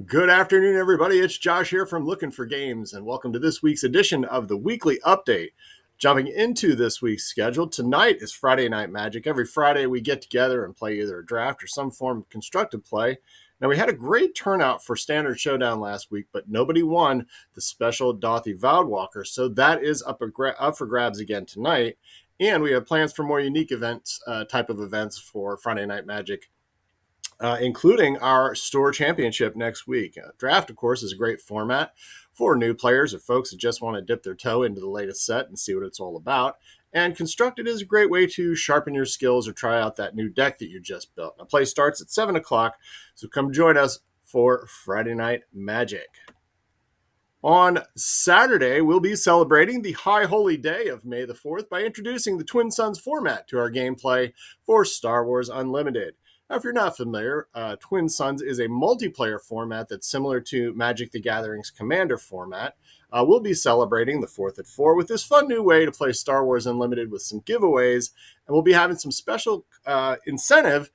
Good afternoon, everybody. It's Josh here from Lookin for Games, and welcome to this week's edition of the Weekly Update. Jumping into this week's schedule, tonight is Friday Night Magic. Every Friday, we get together and play either a draft or some form of constructed play. Now, we had a great turnout for Standard Showdown last week, but nobody won the special Dothy Voudwalker, so that is up for grabs again tonight. And we have plans for more unique type of events for Friday Night Magic, including our Store Championship next week. Draft, of course, is a great format for new players or folks that just want to dip their toe into the latest set and see what it's all about. And Constructed is a great way to sharpen your skills or try out that new deck that you just built. Now, play starts at 7 o'clock, so come join us for Friday Night Magic. On Saturday, we'll be celebrating the High Holy Day of May the 4th by introducing the Twin Suns format to our gameplay for Star Wars Unlimited. Now, if you're not familiar, Twin Suns is a multiplayer format that's similar to Magic the Gathering's Commander format. We'll be celebrating the 4th at 4 with this fun new way to play Star Wars Unlimited with some giveaways, and we'll be having some special incentive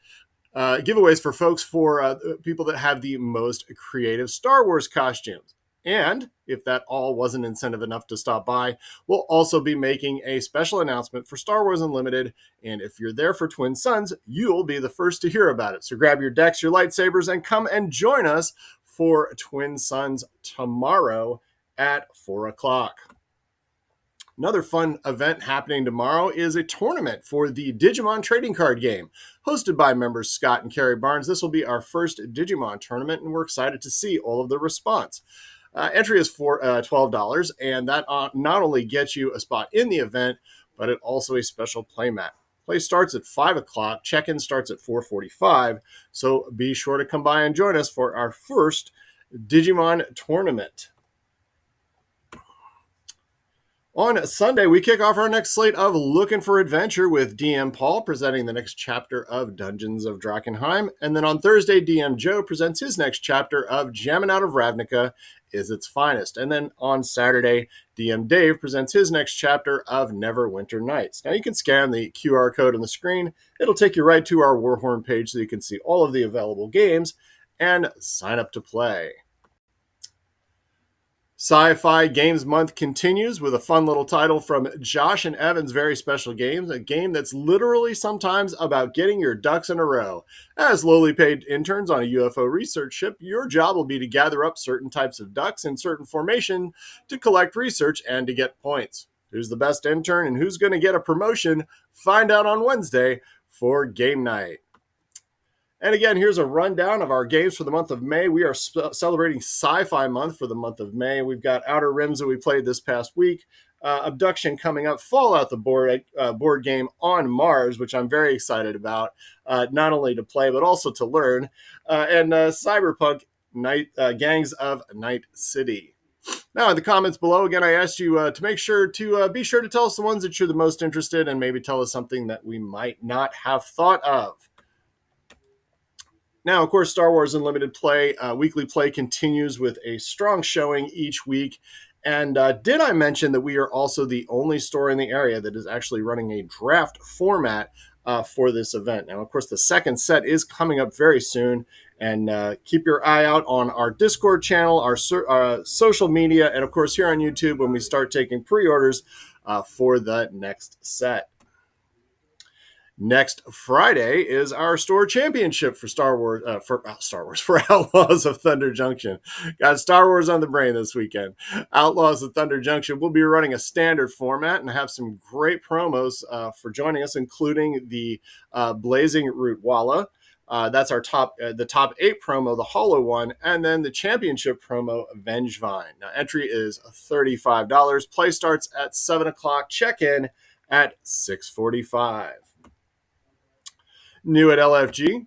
giveaways for folks for people that have the most creative Star Wars costumes. And if that all wasn't incentive enough to stop by, we'll also be making a special announcement for Star Wars Unlimited. And if you're there for Twin Suns, you'll be the first to hear about it. So grab your decks, your lightsabers, and come and join us for Twin Suns tomorrow at 4 o'clock. Another fun event happening tomorrow is a tournament for the Digimon trading card game, hosted by members Scott and Carrie Barnes. This will be our first Digimon tournament, and we're excited to see all of the response. Entry is for $12, and that not only gets you a spot in the event, but it also a special playmat. Play starts at 5 o'clock. Check-in starts at 4:45, so be sure to come by and join us for our first Digimon tournament. On Sunday, we kick off our next slate of Lookin for Adventure with DM Paul presenting the next chapter of Dungeons of Drakkenheim. And then on Thursday, DM Joe presents his next chapter of Jammin' Out of Ravnica is its finest. And then on Saturday, DM Dave presents his next chapter of Neverwinter Nights. Now you can scan the QR code on the screen. It'll take you right to our Warhorn page so you can see all of the available games and sign up to play. Sci-Fi Games Month continues with a fun little title from Josh and Evan's Very Special Games, a game that's literally sometimes about getting your ducks in a row. As lowly paid interns on a UFO research ship, your job will be to gather up certain types of ducks in certain formation to collect research and to get points. Who's the best intern and who's going to get a promotion? Find out on Wednesday for game night. And again, here's a rundown of our games for the month of May. We are celebrating Sci-Fi Month for the month of May. We've got Outer Rims that we played this past week, Abduction coming up, Fallout, the board game on Mars, which I'm very excited about, not only to play but also to learn, and Cyberpunk Gangs of Night City. Now, in the comments below, again, I asked you to make sure to be sure to tell us the ones that you're the most interested in, and maybe tell us something that we might not have thought of. Now, of course, Star Wars Unlimited weekly play continues with a strong showing each week. And did I mention that we are also the only store in the area that is actually running a draft format for this event? Now, of course, the second set is coming up very soon. And keep your eye out on our Discord channel, our social media, and, of course, here on YouTube when we start taking pre-orders for the next set. Next Friday is our Store Championship for for Outlaws of Thunder Junction. Got Star Wars on the brain this weekend. Outlaws of Thunder Junction. We'll be running a standard format and have some great promos for joining us, including the Blazing Root Walla. That's our top 8 promo, the Hollow one, and then the Championship promo, Vengevine. Now, entry is $35. Play starts at 7 o'clock. Check-in at 6:45. New at LFG,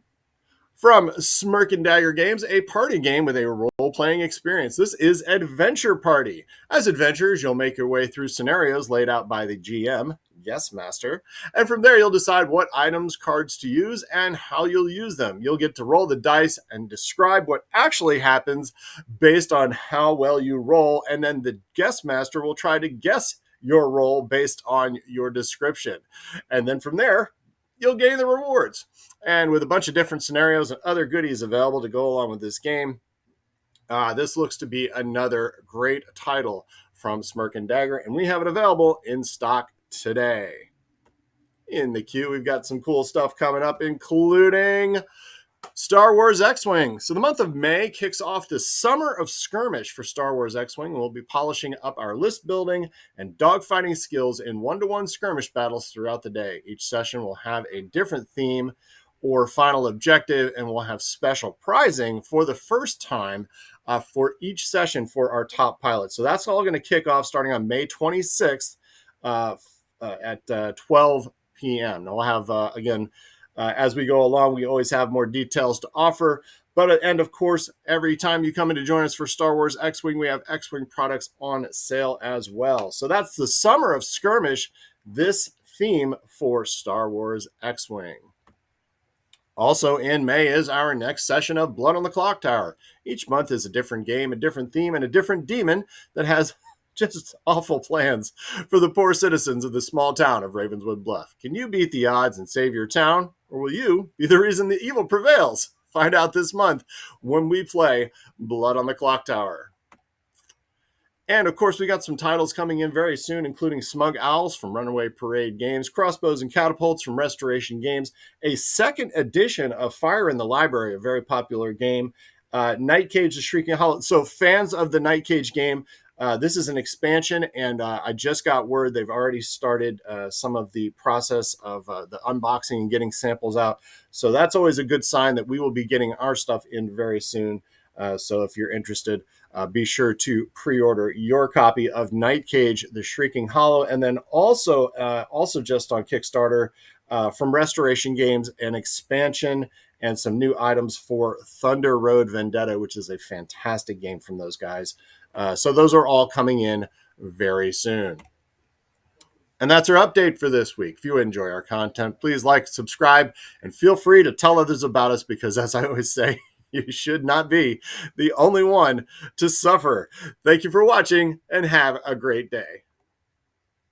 from Smirk&Dagger Games, a party game with a role-playing experience. This is Adventure Party. As adventurers, you'll make your way through scenarios laid out by the GM, Yes Master, and from there you'll decide what items, cards to use, and how you'll use them. You'll get to roll the dice and describe what actually happens based on how well you roll, and then the Guest Master will try to guess your roll based on your description. And then from there, you'll gain the rewards. And with a bunch of different scenarios and other goodies available to go along with this game, This looks to be another great title from Smirk&Dagger, and we have it available in stock today. In the queue, we've got some cool stuff coming up, including Star Wars X-Wing. So the month of May kicks off the Summer of Skirmish for Star Wars X-Wing. We'll be polishing up our list building and dogfighting skills in one-to-one skirmish battles throughout the day. Each session will have a different theme or final objective, and we'll have special prizing for the first time for each session for our top pilots. So that's all going to kick off starting on May 26th at 12 p.m. Now we'll have, again, as we go along, we always have more details to offer. And of course, every time you come in to join us for Star Wars X-Wing, we have X-Wing products on sale as well. So that's the Summer of Skirmish, this theme for Star Wars X-Wing. Also in May is our next session of Blood on the Clocktower. Each month is a different game, a different theme, and a different demon that has just awful plans for the poor citizens of the small town of Ravenswood Bluff. Can you beat the odds and save your town? Or will you be the reason the evil prevails? Find out this month when we play Blood on the Clocktower. And of course, we got some titles coming in very soon, including Smug Owls from Runaway Parade Games, Crossbows and Catapults from Restoration Games, a second edition of Fire in the Library, a very popular game, Night Cage, the Shrieking Hollow. So fans of the Night Cage game, this is an expansion, and I just got word they've already started some of the process of the unboxing and getting samples out. So that's always a good sign that we will be getting our stuff in very soon. So if you're interested, be sure to pre-order your copy of Night Cage, the Shrieking Hollow, and then also just on Kickstarter from Restoration Games, an expansion and some new items for Thunder Road Vendetta, which is a fantastic game from those guys. So those are all coming in very soon. And that's our update for this week. If you enjoy our content, please like, subscribe, and feel free to tell others about us because, as I always say, you should not be the only one to suffer. Thank you for watching and have a great day.